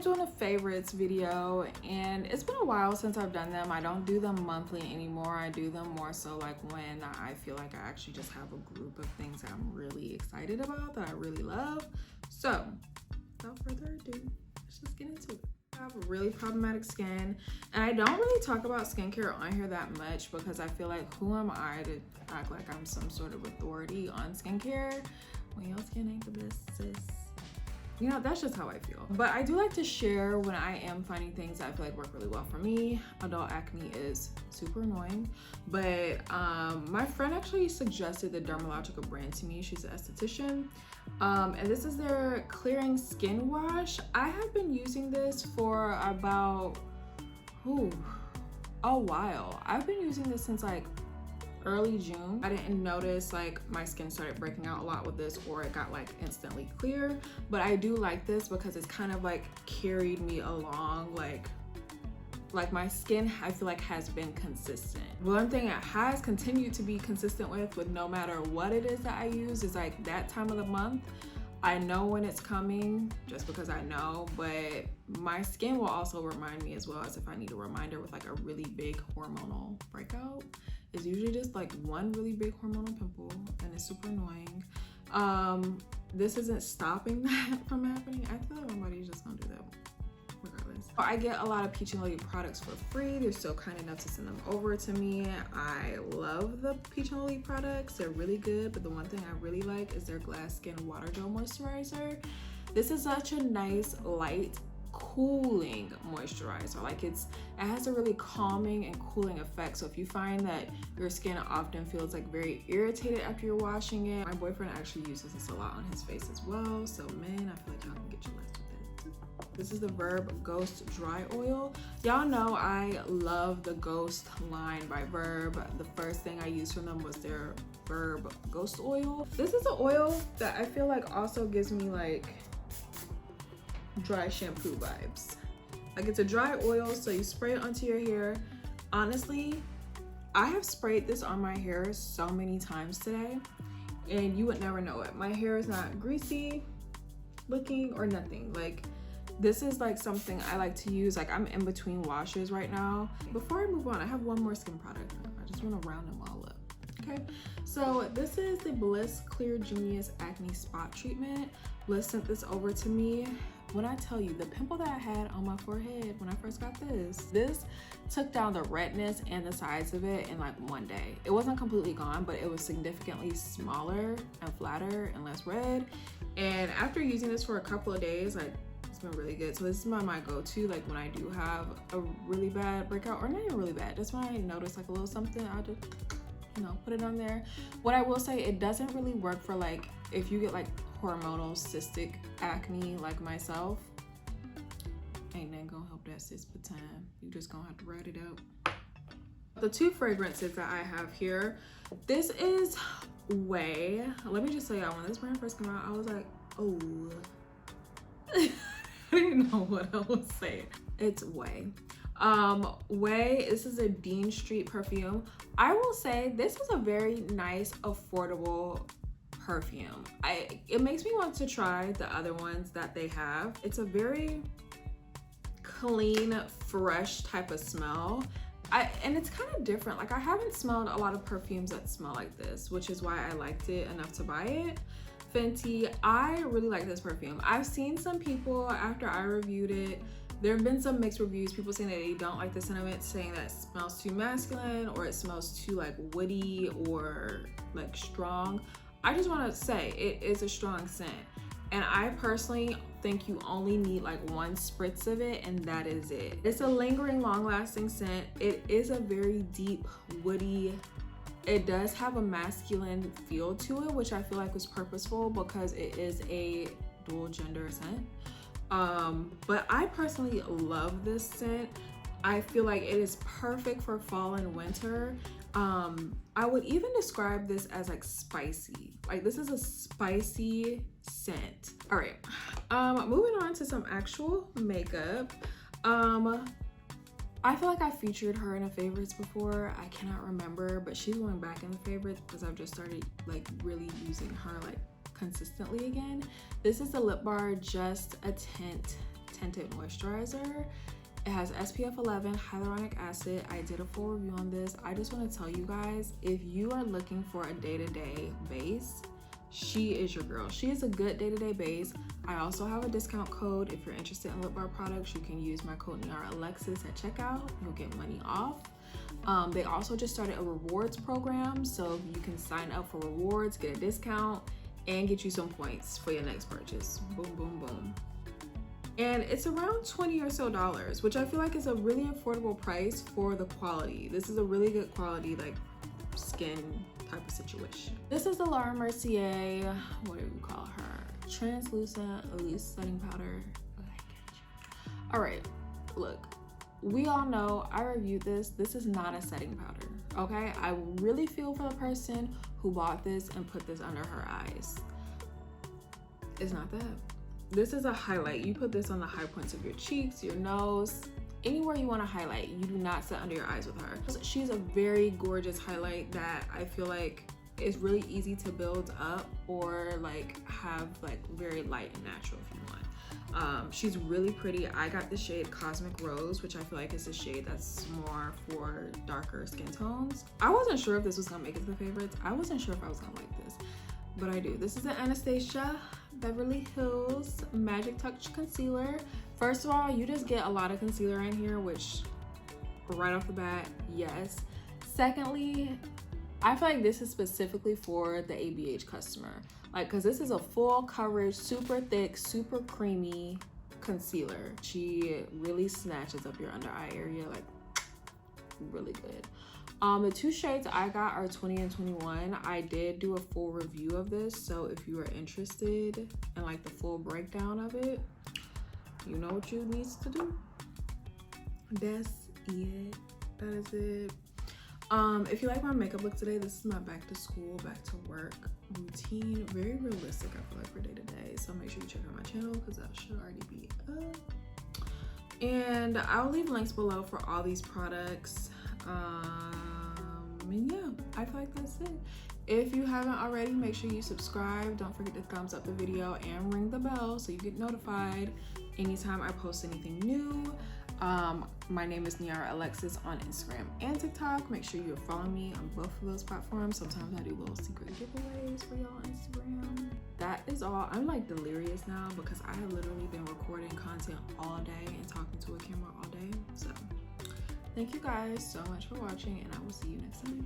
am doing a favorites video, and it's been a while since I've done them. I don't do them monthly anymore. I do them more so like when I feel like I actually just have a group of things that I'm really excited about, that I really love. So without further ado, let's just get into it. I have really problematic skin, and I don't really talk about skincare on here that much because I feel like, who am I to act like I'm some sort of authority on skincare when your skin ain't the best, sis? You know, that's just how I feel. But I do like to share when I am finding things that I feel like work really well for me. Adult acne is super annoying, but my friend actually suggested the Dermalogica brand to me. She's an esthetician, and this is their clearing skin wash. I have been using this for about a while. I've been using this since like early June. I didn't notice like my skin started breaking out a lot with this, or it got like instantly clear, but I do like this because it's kind of like carried me along. Like my skin, I feel like, has been consistent. One thing it has continued to be consistent with no matter what it is that I use is like that time of the month. I know when it's coming just because I know, but my skin will also remind me as well, as if I need a reminder with like a really big hormonal breakout. It's usually just like one really big hormonal pimple, and it's super annoying. This isn't stopping that from happening. I feel like my body's just gonna do that regardless. I get a lot of Peach and Lily products for free. They're so kind enough to send them over to me. I love the Peach and Lily products. They're really good, but the one thing I really like is their Glass Skin Water Gel Moisturizer. This is such a nice, light, cooling moisturizer. Like it has a really calming and cooling effect. So if you find that your skin often feels like very irritated after you're washing it, my boyfriend actually uses this a lot on his face as well. So men, I feel like y'all can get your list with this. This is the Verb Ghost Dry Oil. Y'all know I love the Ghost line by Verb. The first thing I used from them was their Verb Ghost Oil. This is an oil that I feel like also gives me like dry shampoo vibes. Like it's a dry oil, so you spray it onto your hair. Honestly, I have sprayed this on my hair so many times today, and you would never know it. My hair is not greasy looking or nothing. Like this is like something I like to use. Like I'm in between washes right now. Before I move on, I have one more skin product. I just want to round them all up. Okay, so this is the Bliss Clear Genius Acne Spot Treatment. Bliss sent this over to me. When I tell you, the pimple that I had on my forehead when I first got this took down the redness and the size of it in like one day. It wasn't completely gone, but it was significantly smaller and flatter and less red. And after using this for a couple of days, like it's been really good. So this is my go-to, like when I do have a really bad breakout, or not even really bad, just when I notice like a little something, I'll just, you know, put it on there. What I will say, it doesn't really work for like if you get like hormonal cystic acne like myself. Ain't nothing gonna help that sis but time. You just gonna have to ride it out. The two fragrances that I have here, this is Way. Let me just tell y'all, when this brand first came out, I was like, oh. I didn't know what I was saying. It's Way. Way, this is a Dean Street perfume. I will say this was a very nice, affordable perfume. It makes me want to try the other ones that they have. It's a very clean, fresh type of smell. And it's kind of different. Like I haven't smelled a lot of perfumes that smell like this, which is why I liked it enough to buy it. Fenty, I really like this perfume. I've seen some people after I reviewed it, there have been some mixed reviews, people saying that they don't like the scent of it, saying that it smells too masculine, or it smells too like woody or like strong. I just want to say it is a strong scent, and I personally think you only need like one spritz of it, and that is it. It's a lingering, long-lasting scent. It is a very deep, woody, it does have a masculine feel to it, which I feel like was purposeful because it is a dual gender scent. But I personally love this scent. I feel like it is perfect for fall and winter. I would even describe this as like spicy. Like this is a spicy scent. All right, moving on to some actual makeup. I feel like I featured her in a favorites before. I cannot remember, but she's going back in the favorites because I've just started like really using her like consistently again. This is the Lip Bar Just a Tint tinted moisturizer. It has SPF 11, hyaluronic acid. I did a full review on this. I just want to tell you guys, if you are looking for a day-to-day base, she is your girl. She is a good day-to-day base. I also have a discount code. If you're interested in lip bar products, you can use my code Niara Alexis at checkout. You'll get money off. They also just started a rewards program, so you can sign up for rewards, get a discount, and get you some points for your next purchase. Boom, boom, boom. And it's around $20 or so, which I feel like is a really affordable price for the quality. This is a really good quality, like, skin type of situation. This is the Laura Mercier, what do we call her? Translucent loose setting powder. All right, look, we all know I reviewed this. This is not a setting powder, okay? I really feel for the person who bought this and put this under her eyes. It's not that. This is a highlight. You put this on the high points of your cheeks, your nose, anywhere you want to highlight. You do not set under your eyes with her. She's a very gorgeous highlight that I feel like is really easy to build up or like have like very light and natural if you want. She's really pretty. I got the shade Cosmic Rose, which I feel like is a shade that's more for darker skin tones. I wasn't sure if this was gonna make it to the favorites. I wasn't sure if I was gonna like this, but I do. This is an Anastasia Beverly Hills Magic Touch Concealer. First of all, you just get a lot of concealer in here, which right off the bat, yes. Secondly, I feel like this is specifically for the ABH customer. Like, cause this is a full coverage, super thick, super creamy concealer. She really snatches up your under eye area, like really good. The two shades I got are 20 and 21. I did do a full review of this, so if you are interested in like the full breakdown of it, you know what you need to do. That's it. That is it. If you like my makeup look today, this is my back to school, back to work routine. Very realistic, I feel like, for day to day. So make sure you check out my channel because that should already be up. And I'll leave links below for all these products. And yeah, I feel like that's it. If you haven't already, make sure you subscribe. Don't forget to thumbs up the video and ring the bell so you get notified anytime I post anything new. My name is Niara Alexis on Instagram and TikTok. Make sure you're following me on both of those platforms. Sometimes I do little secret giveaways for y'all on Instagram. That is all. I'm like delirious now because I have literally been recording content all day and talking to a camera all day. So thank you guys so much for watching, and I will see you next time.